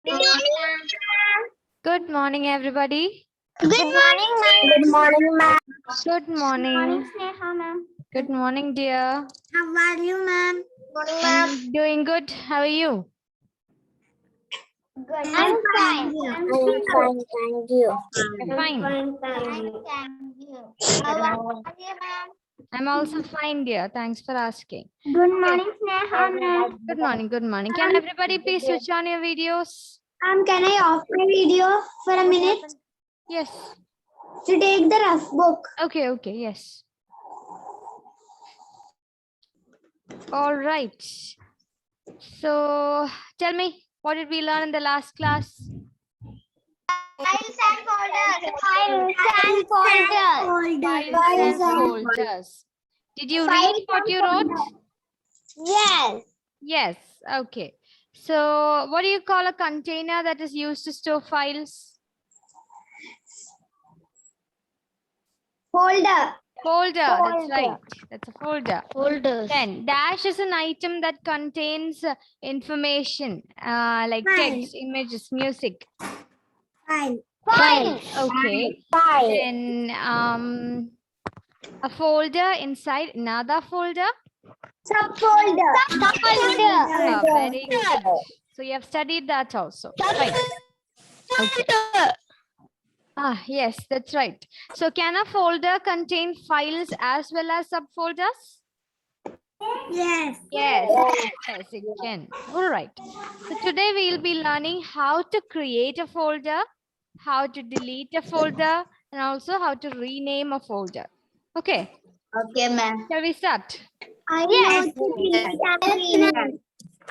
Good morning, everybody. Good morning, ma'am. Good morning, ma'am. Good morning. Sneha, ma'am. Good morning, dear. How are you, ma'am? Morning, I'm doing good. How are you? Good. I'm fine. I'm fine, thank you. You're fine. Thank you. How are you, ma'am? I'm also fine, dear. Thanks for asking. Good morning, Sneha, ma'am. Good morning. Good morning. Can everybody please switch on your videos? Can I off my video for a minute Yes. to take the rough book? Okay. Okay. Yes. All right. So tell me, what did we learn in the last class? Files and folders. Files and folders. Files and folders. Did you read what you wrote? Yes. Yes. Okay. So what do you call a container that is used to store files? Folder. Folder. That's right. That's a folder. Folders. Then dash is an item that contains information like text, images, music. File. Files. Okay. File. Then a folder inside another folder. Subfolder. Ah, very good. So you have studied that also. Fine. Okay. Ah, yes, that's right. So can a folder contain files as well as subfolders? Yes. Yes, yes, it can. All right. So today we'll be learning how to create a folder, how to delete a folder, and also how to rename a folder. Okay, Okay, ma'am. shall we start? Yes.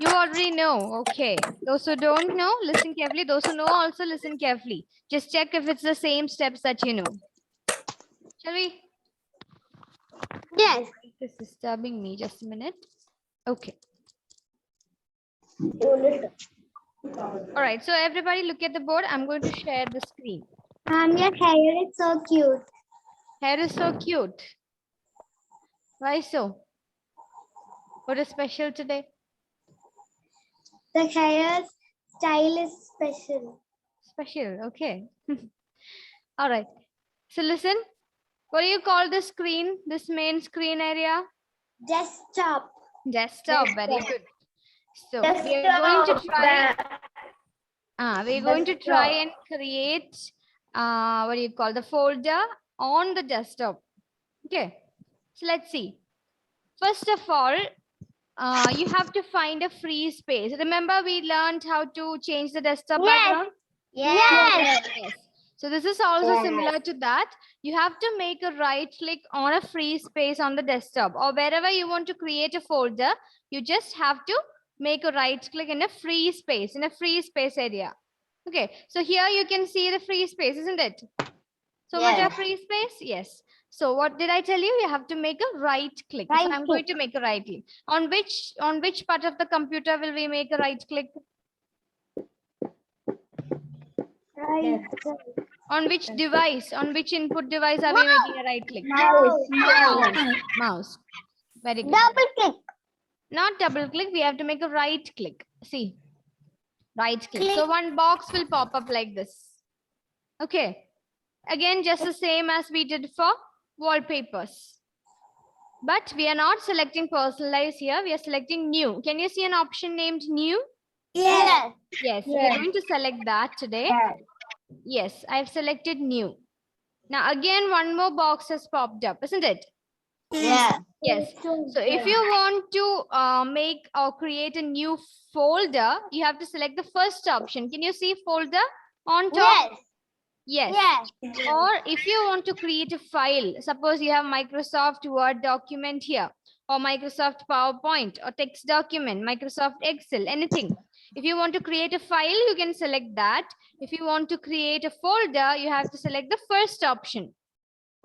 You already know. Okay. Those who don't know, listen carefully. Those who know also listen carefully. Just check if it's the same steps that you know. Shall we? Yes. This is disturbing me. Just a minute. Okay. All right. So everybody look at the board. I'm going to share the screen. Your hair is so cute. Hair is so cute. Why so? What is special today? The hair style is special. Special. Okay. All right. So listen. What do you call this screen? This main screen area? Desktop. Desktop. Very good. So we are going to try. We're going to try and create what do you call the folder on the desktop. Okay. So let's see. First of all, you have to find a free space. Remember, we learned how to change the desktop background? Yes. Yes. So this is also similar to that. You have to make a right click on a free space on the desktop, or wherever you want to create a folder, you just have to make a right click in a free space, area. Okay, so here you can see the free space, isn't it? So much of free space? Yes. So what did I tell you? You have to make a right click. So I'm going to make a right click. On which part of the computer will we make a right click? Right. On which device? On which input device are we making a right click? Mouse. Very good. Double click. Not double click. We have to make a right click. See. Right click. So one box will pop up like this. Okay. Again, just the same as we did for wallpapers. But we are not selecting personalize here. We are selecting new. Can you see an option named new? Yes. Yes. We are going to select that today. Yes, I've selected new. Now again, one more box has popped up, isn't it? Yeah. Yes. So if you want to make or create a new folder, you have to select the first option. Can you see folder on top? Yes. Yes. Yes. Or if you want to create a file, suppose you have Microsoft Word document here, or Microsoft PowerPoint, or text document, Microsoft Excel, anything. If you want to create a file, you can select that. If you want to create a folder, you have to select the first option.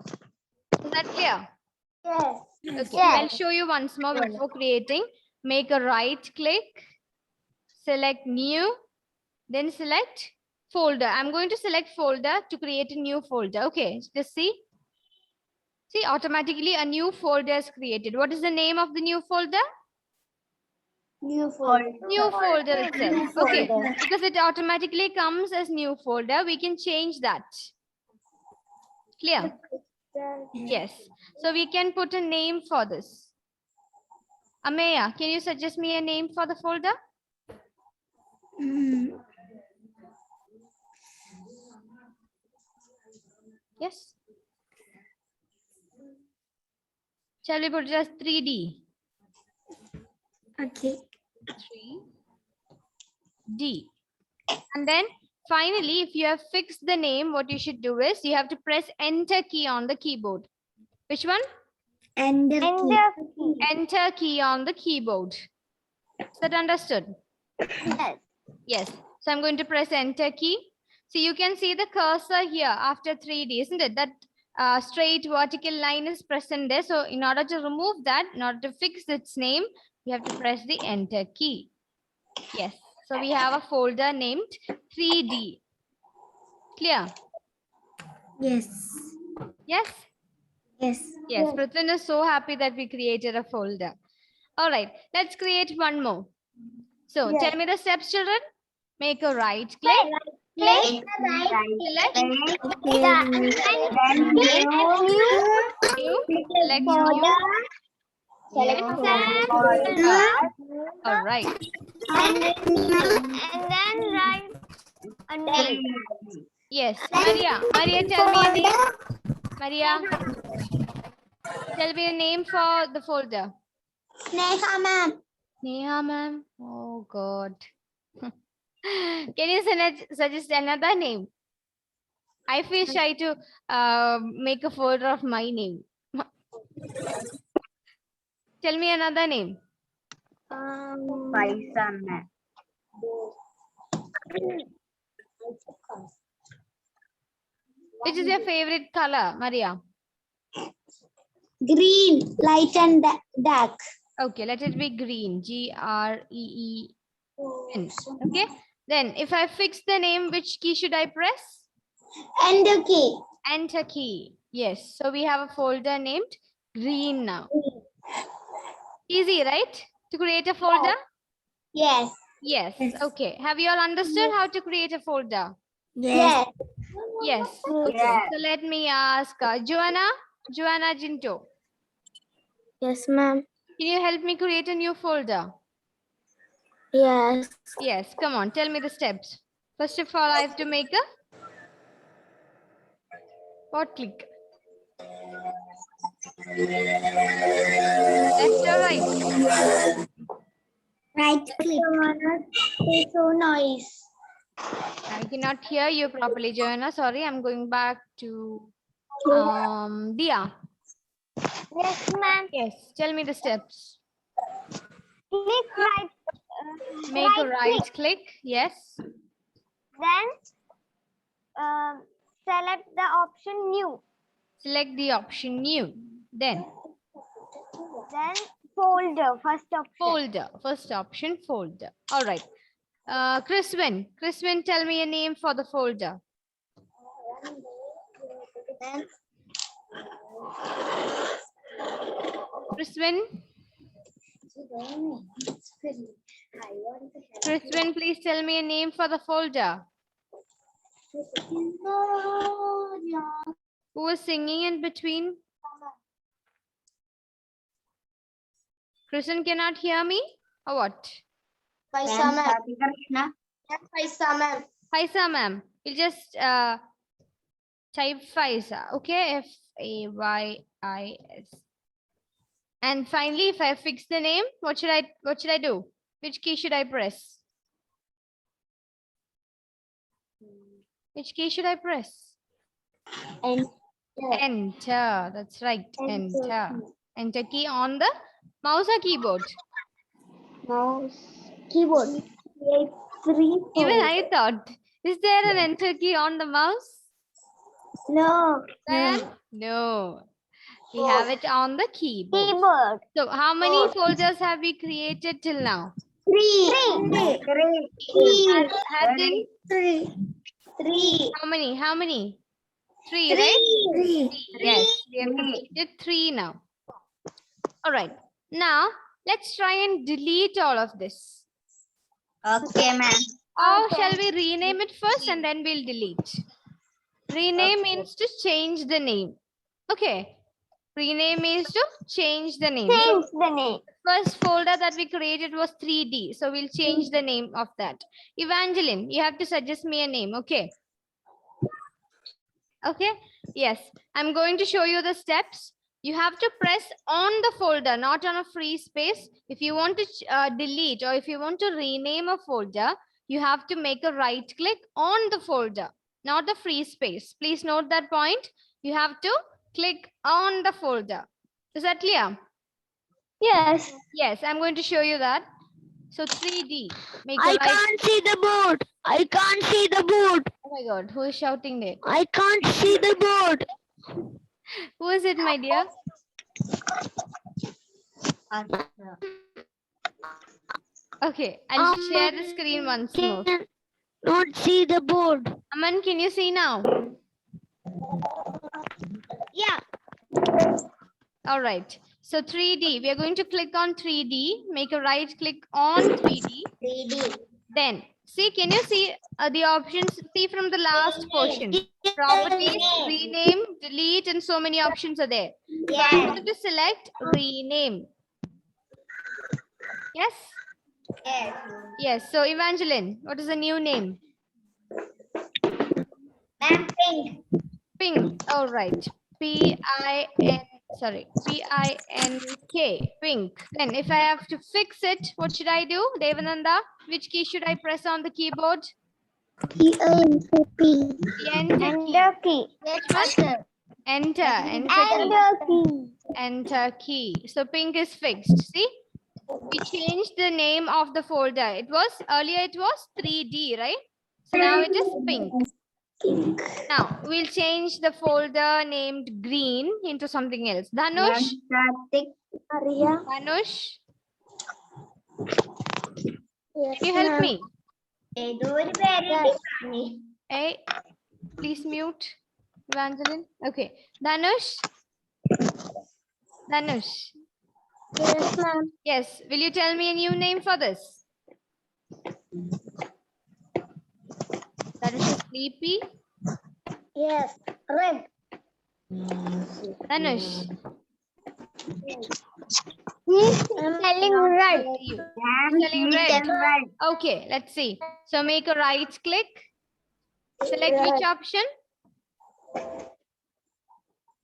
Is that clear? Yes. Okay, Yes. I'll show you once more before creating. Make a right click, select new, then select folder. I'm going to select folder to create a new folder. Okay, just see. See, automatically a new folder is created. What is the name of the new folder? New folder. New folder itself. New Okay, folder. because it automatically comes as new folder, we can change that. Clear? Yes. So we can put a name for this. Ameya, can you suggest me a name for the folder? Yes. Shall we put it as 3D? Okay. 3D. And then finally, if you have fixed the name, what you should do is you have to press enter key on the keyboard. Which one? And Enter key on the keyboard. Is that understood? Yes. Yes. So I'm going to press enter key. So you can see the cursor here after 3D, isn't it? That straight vertical line is present there. So in order to remove that, in order to fix its name, you have to press the enter key. Yes. So we have a folder named 3D. Clear? Yes. Yes? Yes. Yes. Prithvin is so happy that we created a folder. All right. Let's create one more. So Yes. tell me the steps, children. Make a right click. Click. Select Then new. Select new. All right. And then write a name. Yes. Maria. Maria, tell me a name. Maria. Tell me a name for the folder. Neha ma'am. Neha, ma'am. Oh, God. Can you suggest another name? I feel shy to make a folder of my name. Tell me another name. Which is your favorite color, Maria? Green, light and dark. Okay, let it be green. Green. Okay. Then if I fix the name, which key should I press? And key. Enter key. Yes. So we have a folder named green now. Easy, right? To create a folder? Yes. Yes. Yes. Okay. Have you all understood how to create a folder? Yes. Yes. Okay. So let me ask Joanna Jinto. Yes, ma'am. Can you help me create a new folder? Yes. Yes. Come on. Tell me the steps. First of all, I have to make a what click? Left or right? Right click. It's so nice. I cannot hear you properly, Joanna. Sorry, I'm going back to Dia. Yes, ma'am. Yes, tell me the steps. Click right. Make a right click. Yes. Then select the option new. Select the option new. Then Folder. First option. folder. First option folder. All right. Chriswin, tell me a name for the folder. Chriswin, please tell me a name for the folder. Who is singing in between? Christian cannot hear me or what? Paisa ma'am. Paisa ma'am. Faisa ma'am. You just type Faisa. Okay, F-A-Y-I-S. And finally, if I fix the name, what should I do? Which key should I press? Which key should I press? Enter. That's right. Enter. Enter key on the mouse or keyboard. Mouse. Keyboard. Even I thought, is there an enter key on the mouse? No. Then no. We have it on the keyboard. Keyboard. So how many folders have we created till now? Three. Had in Three. how many? Three, right? Three. Yes, we have completed 3 now. All right. Now let's try and delete all of this. Okay, ma'am. Or Okay. shall we rename it first and then we'll delete? Rename means to change the name. Okay. Rename means to change the name. So Change the name. first folder that we created was 3D. So we'll change the name of that. Evangeline, you have to suggest me a name. Okay. Okay. Yes. I'm going to show you the steps. You have to press on the folder, not on a free space. If you want to delete or if you want to rename a folder, you have to make a right click on the folder, not the free space. Please note that point. You have to click on the folder. Is that clear? Yes. Yes, I'm going to show you that. So 3D. Make a I right. can't see the board. I can't see the board. Oh my God, who is shouting there? I can't see the board. Who is it, my dear? Okay, I'll share the screen once more. Not see the board. Aman, can you see now? Yeah. All right. So 3D, we are going to click on 3D, make a right click on 3D. 3D. Then, see, can you see the options? See from the last portion. Properties, rename, delete, and so many options are there. So I'm Yes. going to select rename. Yes? Yes. Yes. So Evangeline, what is the new name? Ma'am, pink. Pink. All right. P-I-N-K. Pink. Then if I have to fix it, what should I do? Devananda, which key should I press on the keyboard? Enter key. The enter key. Enter key. Which one? Enter. Enter key. Enter key. Enter key. So pink is fixed. See? We changed the name of the folder. It was earlier it was 3D, right? So now it is pink. Now we'll change the folder named green into something else. Dhanush. Arya. Dhanush, Yes, can you help me? Hey, please mute Evangeline. Okay. Dhanush. Dhanush. Yes, ma'am. Yes. Will you tell me a new name for this? Dhanush is sleepy. Yes. Red. Dhanush. I'm telling red. Telling red. Okay, let's see. So make a right click. Select which option?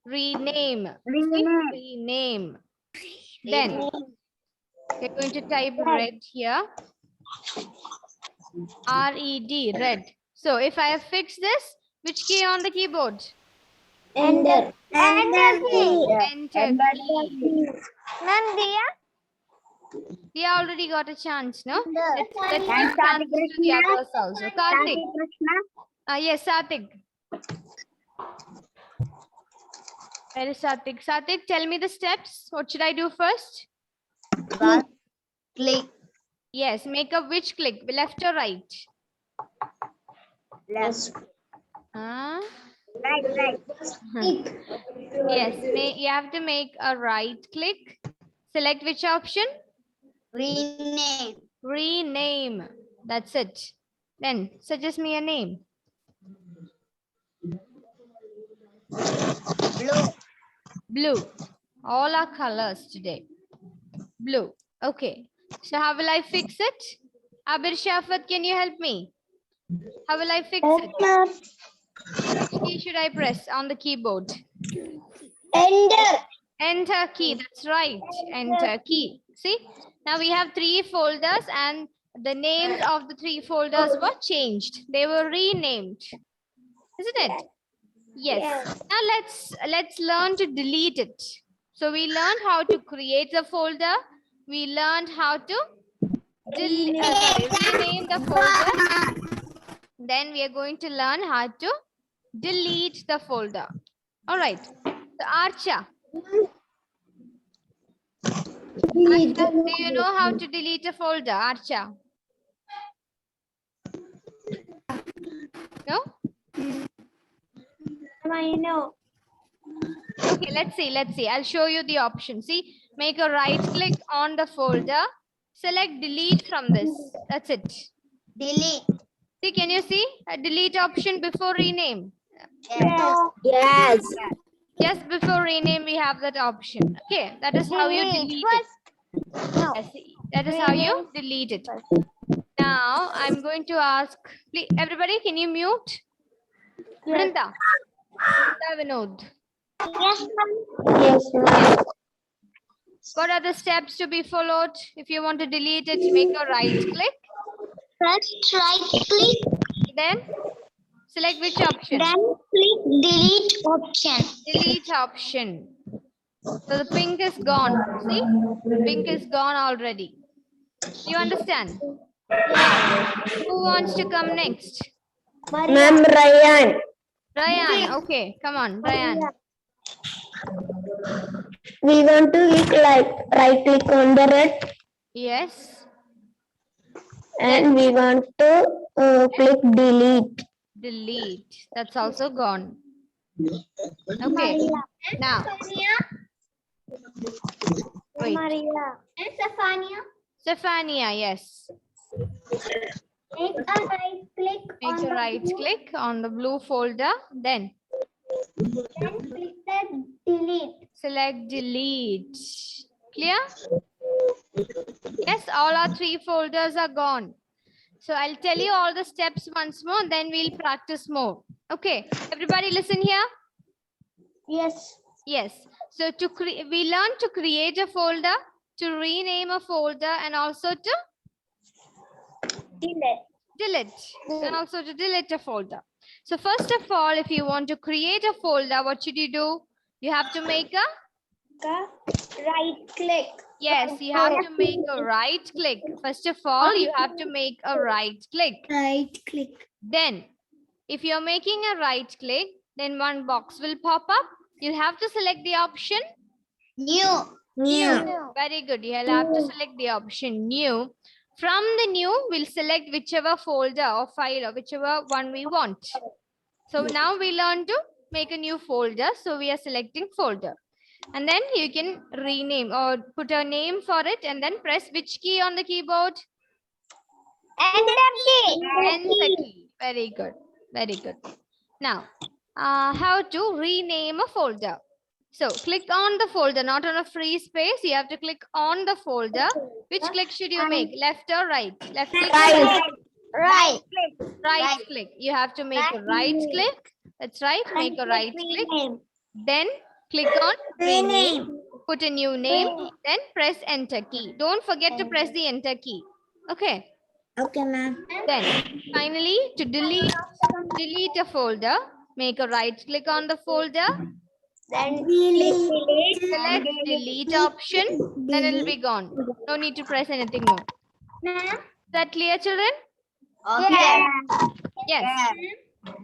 Rename. Rename. Then we're going to type red here. R-E-D, red. So if I have fixed this, which key on the keyboard? Enter. Enter key. Enter key. Nandiya. We already got a chance, no? Let's Kartik give chances to the others also. Kartik. Yes, Satik. Where is Satik? Satik, tell me the steps. What should I do first? Click. Yes, make a which click? Left or right? Left. Huh? Right. Yes, you have to make a right click. Select which option? Rename. Rename. That's it. Then suggest me a name. Blue. Blue. All are colors today. Blue. Okay. So how will I fix it? Abir Shafat, can you help me? How will I fix it? Which key should I press on the keyboard? Enter. Enter key. That's right. Enter key. See? Now we have 3 folders and the names of the 3 folders were changed. They were renamed. Isn't it? Yes. Now let's learn to delete it. So we learned how to create a folder. We learned how to rename the folder. Then we are going to learn how to delete the folder. All right. So Archa, do you know how to delete a folder, Archa? No? I know. Okay, let's see. I'll show you the option. See, Make a right click on the folder. Select delete from this. That's it. Delete. See, can you see a delete option before rename? Yes. Yes. Just before rename, we have that option. Okay, that is how you delete it. No. Yes, that is how you delete it. Now, I'm going to ask, please, everybody, can you mute? Brinda. Brinda Vinod. Yes, ma'am. Yes, ma'am. What are the steps to be followed? If you want to delete it, make a right click. Press right click, Then select which option? then click delete option. Delete option. So the pink is gone. See? Pink is gone already. You understand? Who wants to come next? Ma'am, Ryan. Ryan. Okay, come on, Ryan. We want to right click on the red Yes. and we want to click delete. Delete. That's also gone. Okay. Now, wait. Maria. And Stephania. Stephania, yes. Make a right click Make a right click on the blue folder. Then then click the delete. select delete. Clear? Yes, all our 3 folders are gone. So I'll tell you all the steps once more, then we'll practice more. Okay, everybody listen here. Yes. Yes. So we learned to create a folder, to rename a folder, and also to delete, and also to delete a folder. So first of all, if you want to create a folder, what should you do? You have to make a Right click. yes, you have to make a right click. First of all, you have to make a right click. Right click. Then, if you're making a right click, then one box will pop up. You'll have to select the option New. new. Very good. You'll have to select the option new. From the new, we'll select whichever folder or file or whichever one we want. So now we learn to make a new folder. So we are selecting folder. And then you can rename or put a name for it and then press which key on the keyboard? Enter key. Enter key. Very good. Very good. Now, how to rename a folder. So click on the folder, not on a free space. You have to click on the folder. Which click should you make? Left or right? Left click. Right. Right. Right click. You have to make a right click. That's right. Make a right click. Then click on rename. Put a new name. Then press enter key. Don't forget to press the enter key. Okay. Okay, ma'am. Then finally to delete a folder, make a right click on the folder. Then Select delete option. Then it will be gone. No need to press anything more. Ma'am. Is that clear, children? Okay. Yes.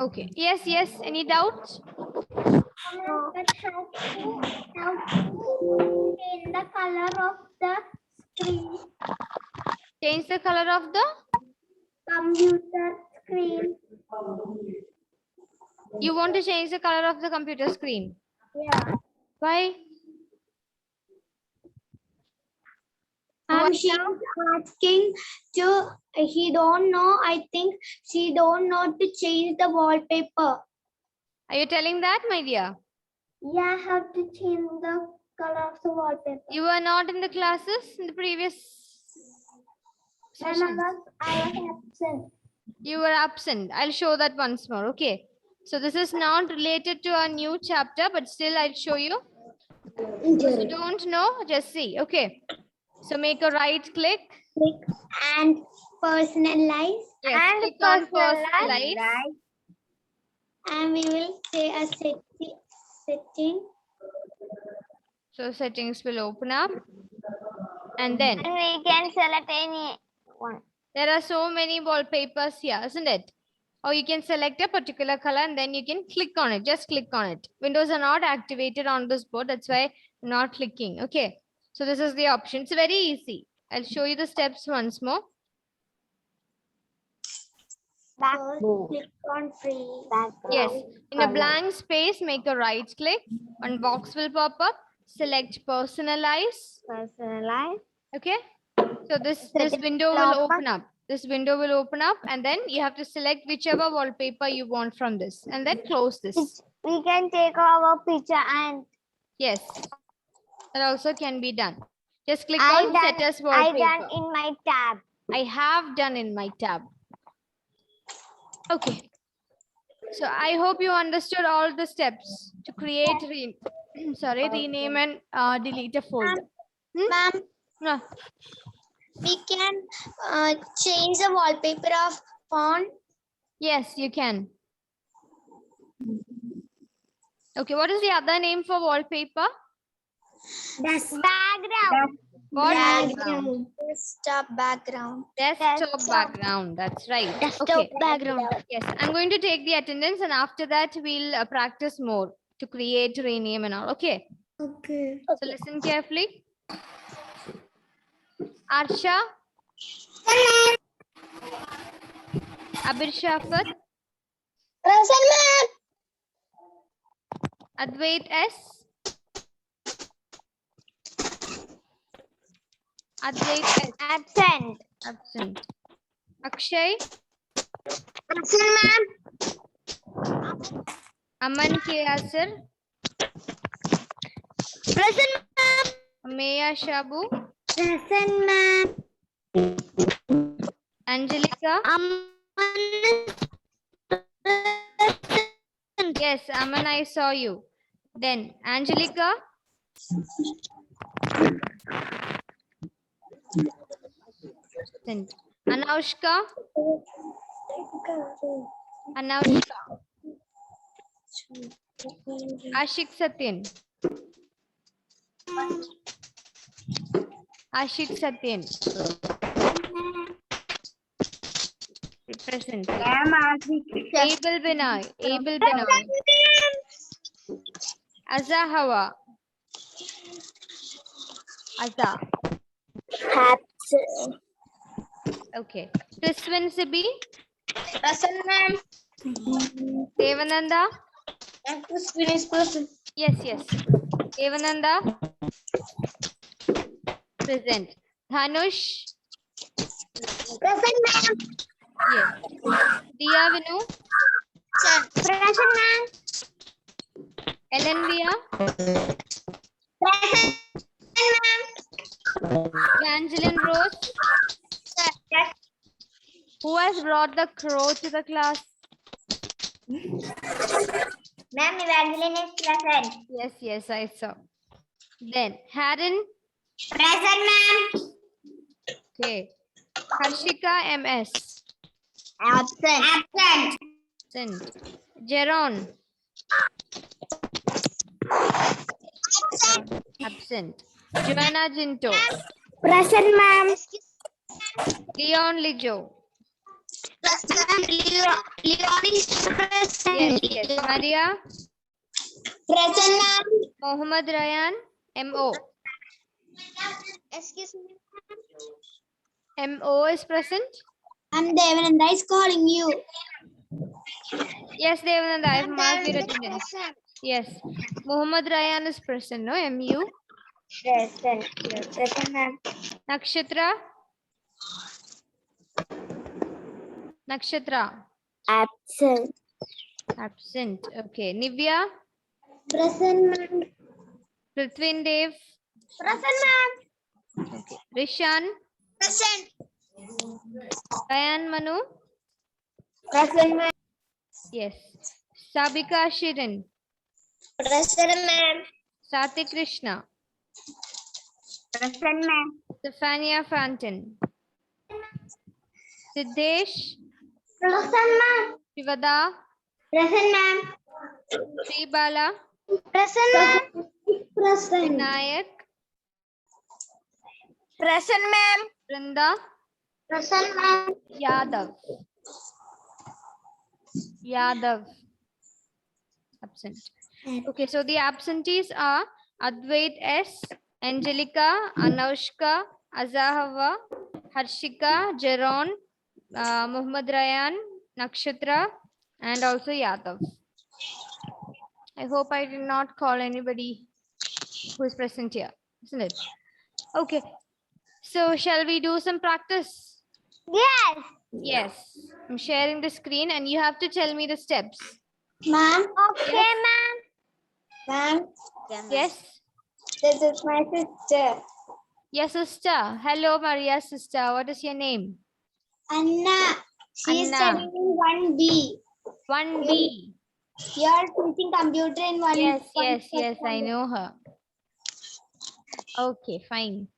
Okay. Yes, yes. Any doubts? But how to change the color of the screen? Change the color of the? Computer screen. You want to change the color of the computer screen? Yeah. Why? She's asking to, he don't know, I think she don't know to change the wallpaper. Are you telling that, my dear? Yeah, I have to change the color of the wallpaper. You were not in the classes in the previous And sessions? I was absent. You were absent. I'll show that once more. Okay. So this is not related to a new chapter, but still I'll show you. If you don't know, just see. Okay. So make a right click. Click and personalize. Yes, and click on personalize. And we will say a setting. So settings will open up. And then And we can select any one. there are so many wallpapers here, isn't it? Or you can select a particular color and then you can click on it. Just click on it. Windows are not activated on this board. That's why I'm not clicking. Okay. So this is the option. It's very easy. I'll show you the steps once more. Backboard. Click on free. Yes. In a blank space, make a right click. One box will pop up. select personalize. Personalize. Okay. So this window will open up. This window will open up, and then you have to select whichever wallpaper you want from this, and then close this. We can take our picture and Yes, that also can be done. Just click I on done- set as I wallpaper. done in my tab. I have done in my tab. Okay. So I hope you understood all the steps to create, rename and delete a folder. Ma'am, No. we can change the wallpaper of phone. Yes, you can. Okay, what is the other name for wallpaper? Background. What background? Background. Desktop background. Desktop background. That's right. Desktop Okay. background. Yes, I'm going to take the attendance, and after that we'll practice more to create, rename, and all. Okay. Okay. So listen carefully. Arsha, Abir Shafat, Present, ma'am. Advait S, Advait S, Absent. absent. Akshay, Present, ma'am. Aman Kiyasir, Present, ma'am. Meya Shabu, Present, ma'am. Angelica. Yes, Aman, I saw you. Then Angelica, absent. Anaushka, Anaushka. Ashik Satyan, Ashik Satyan, present. Abel Binoy, Abel Binoy. Azza Hawa, Azza. Okay. Kriswin Sibi, Present, ma'am. Devananda. And Crispin is present. Yes, yes. Devananda, present. Dhanush, Present, ma'am. yes. Dia Vinu, Present, ma'am. Ellen Via, Present, ma'am. Evangeline Rose. Who has brought the crow to the class? Ma'am, Evangeline is present. Yes, yes, I saw. Then Haran, Present, ma'am. okay. Harshika MS, Absent. Absent. present. Jeron, absent. Joanna Jinto, Present, ma'am. Leon Lijo. Present. Leon is present. Yes, yes. Maria, Present, ma'am. Mohammad Ryan, MO. Excuse me. MO is present. I'm Devananda is calling you. Yes, Devananda, I have marked your attendance. Yes. Mohammad Ryan is present, no? MU. Present. Present, ma'am. Nakshatra. Nakshatra. Absent. Absent. Okay. Nivya. Present, ma'am. Prithvin Dev. Present, ma'am. Okay. Rishan. Present. Ryan Manu. Present, ma'am. Yes. Sabika Shirin. Present, ma'am. Sati Krishna. Present, ma'am. Stephania Fantin. Siddesh. Present, ma'am. Shivada. Present, ma'am. Sribala. Present, ma'am. Present. Vinayak. Present, ma'am. Brinda. Present, ma'am. Yadav. Yadav. Absent. Okay, so the absentees are Advait S, Angelica, Anaushka, Azahava, Harshika, Jeron, Muhammad Ryan, Nakshatra, and also Yadav. I hope I did not call anybody. who is present here, isn't it? Okay. So shall we do some practice? Yes. Yes. I'm sharing the screen and you have to tell me the steps. Ma'am. Okay, Yes. ma'am. Ma'am. Yes. This is my sister. Yes, sister. Hello, Maria, sister. What is your name? Anna. She is Anna. studying in 1B. 1B. You are teaching computer in 1. Yes, I know her. Okay, fine.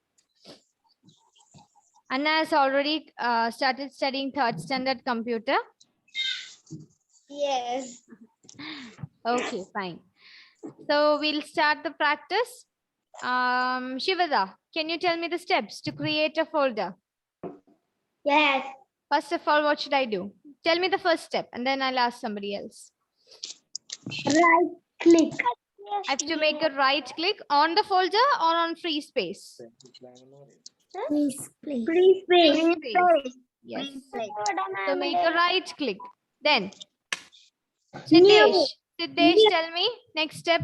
Anna has already started studying 3rd standard computer. Yes. Okay, fine. So we'll start the practice. Shivada, can you tell me the steps to create a folder? Yes. First of all, what should I do? Tell me the first step and then I'll ask somebody else. Right click. I have to make a right click on the folder or on free space. Please. Free space. Yes. So make a right click. Then, Siddesh, tell me next step.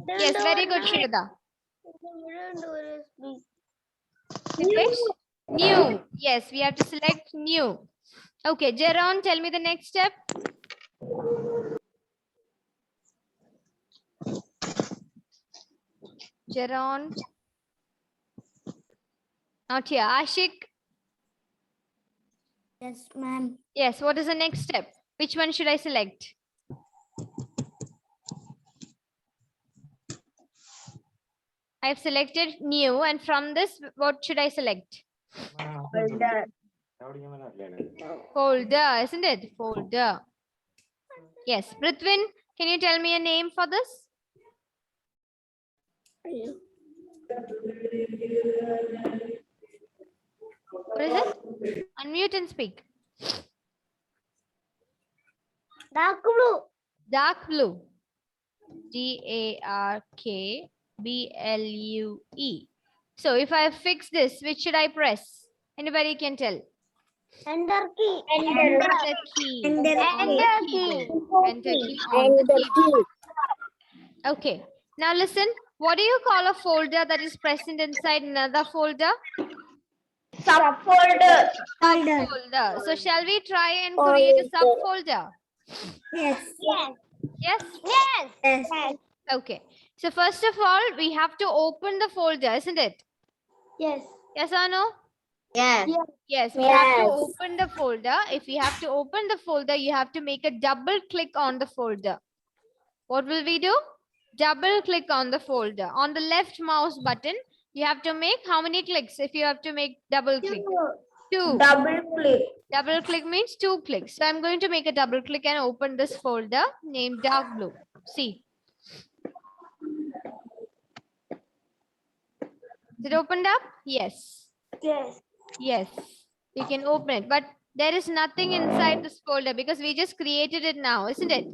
Yes, very good, Shivada. Siddesh, new. Yes, we have to select new. Okay, Jeron, tell me the next step. Jeron. Not here. Ashik. Yes, ma'am. Yes, what is the next step? Which one should I select? I've selected new, and from this, what should I select? Folder, isn't it? Folder. Yes. Prithvin, can you tell me a name for this? What is it? Unmute and speak. Dark blue. Dark blue. DARKBLUE. So if I fix this, which should I press? Anybody can tell. Enter key. Enter key. Enter On the key. keyboard. Enter key on the keyboard. Okay. Now listen. What do you call a folder that is present inside another folder? Subfolder. Folder. So shall we try and create a subfolder? Yes. Yes. Yes? Yes. Yes. Okay. So first of all, we have to open the folder, isn't it? Yes. Yes or no? Yes. Yes, we have to Yes. open the folder. If we have to open the folder, you have to make a double click on the folder. What will we do? Double click on the folder. On the left mouse button, you have to make how many clicks if you have to make double click? 2. Double click. Double click means 2 clicks. So I'm going to make a double click and open this folder named dark blue. See. Is it opened up? Yes. Yes. Yes. You can open it. But there is nothing inside this folder because we just created it now, isn't it?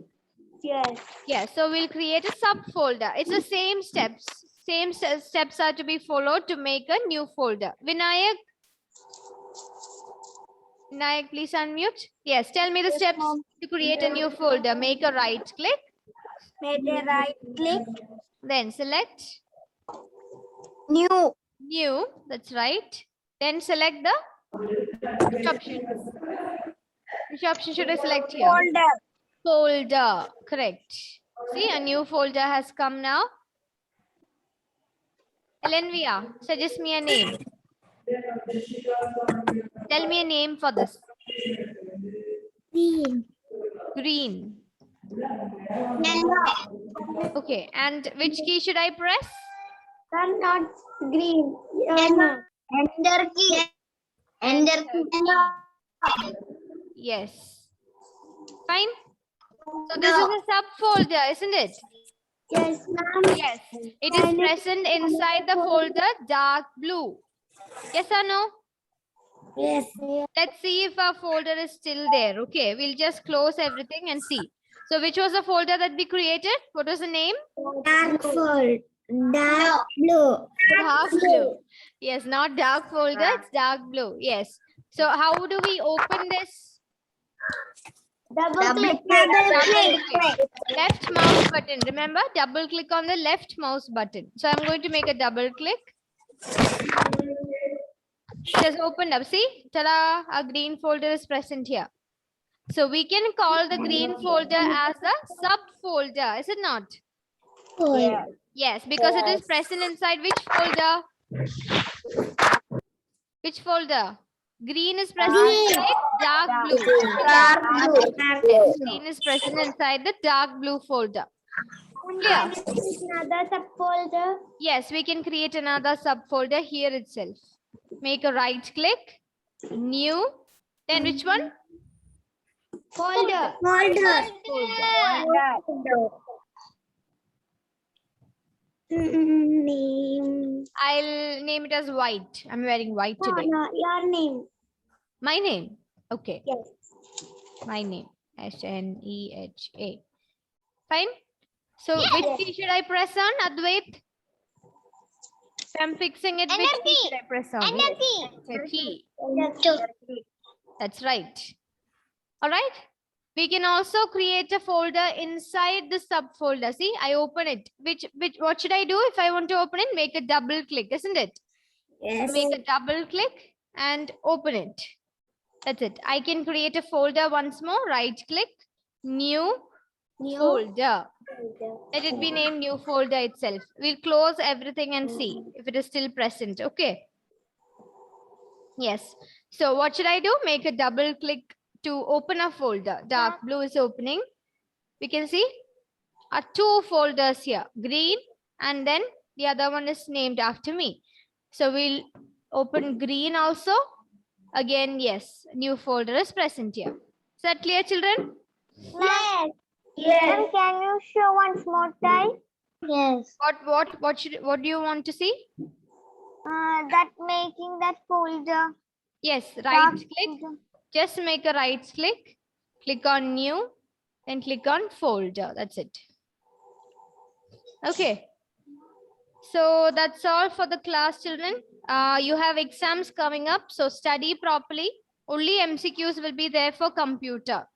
Yes. Yeah. So we'll create a subfolder. It's the same steps. Same steps are to be followed to make a new folder. Vinayak, please unmute. Yes, tell me the steps to create a new folder. Make a right click. Make a right click. Then select New. new. That's right. Then select the which option? Which option should I select here? Folder. Folder. Correct. See, a new folder has come now. Elenvia, suggest me a name. Tell me a name for this. Green. Green. Yellow. Okay. And which key should I press? Not green. Yellow. Enter key. Enter key. Yes. Fine. So this is a subfolder, isn't it? Yes, ma'am. Yes. It is present inside the folder dark blue. Yes or no? Yes. Let's see if our folder is still there. Okay. We'll just close everything and see. So which was the folder that we created? What was the name? Dark folder. Dark blue. Dark blue. Yes, not dark folder, it's dark blue. Yes. So how do we open this? Double click. Double click. Left mouse button. Remember, double click on the left mouse button. So I'm going to make a double click. It has opened up. See, ta-da! A green folder is present here. So we can call the green folder as a subfolder, is it not? Yeah. Yes, because it is present inside which folder? Which folder? Green is present inside dark blue. Yes, green is present inside the dark blue folder. Clear? Another subfolder. Yes, we can create another subfolder here itself. Make a right click, new, then which one? Folder. Folder. Name. I'll name it as white. I'm wearing white today. No, your name. My name. Okay. Yes. My name. Sneha. Fine. So which key should I press on, Advait? If I'm fixing it, which key should I press on? Enter key. That's right. All right. We can also create a folder inside the subfolder. See, I open it. What should I do if I want to open it? Make a double click, isn't it? Yes. Make a double click and open it. That's it. I can create a folder once more. Right click, new folder. Let it be named new folder itself. We'll close everything and see if it is still present. Okay. Yes. So what should I do? Make a double click to open a folder. Dark blue is opening. We can see two folders here, green, and then the other one is named after me. So we'll open green also. Again, yes, new folder is present here. Is that clear, children? Yes. Yes. Can you show once more time? Yes. What do you want to see? That making that folder. Yes, right click. Just make a right click. Click on new, then click on folder. That's it. Okay. So that's all for the class, children. You have exams coming up, so study properly. Only MCQs will be there for computer.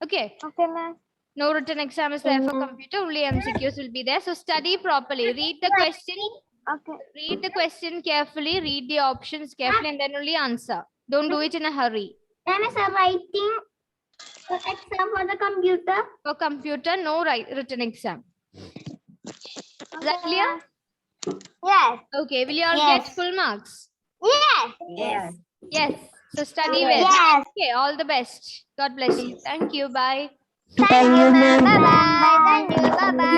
Okay. Okay, ma'am. No written exam is there for computer. Only MCQs will be there. So study properly. Read the question. Okay. Read the question carefully. Read the options carefully, and then only answer. Don't do it in a hurry. Then is writing exam for the computer. For computer, no written exam. Is that clear? Yes. Okay. Will you all Yes. get full marks? Yes. Yes. Yes. So study well. Yes. Okay. All the best. God bless you. Thank you. Bye. Thank you, ma'am. Bye bye. Thank you. Bye bye.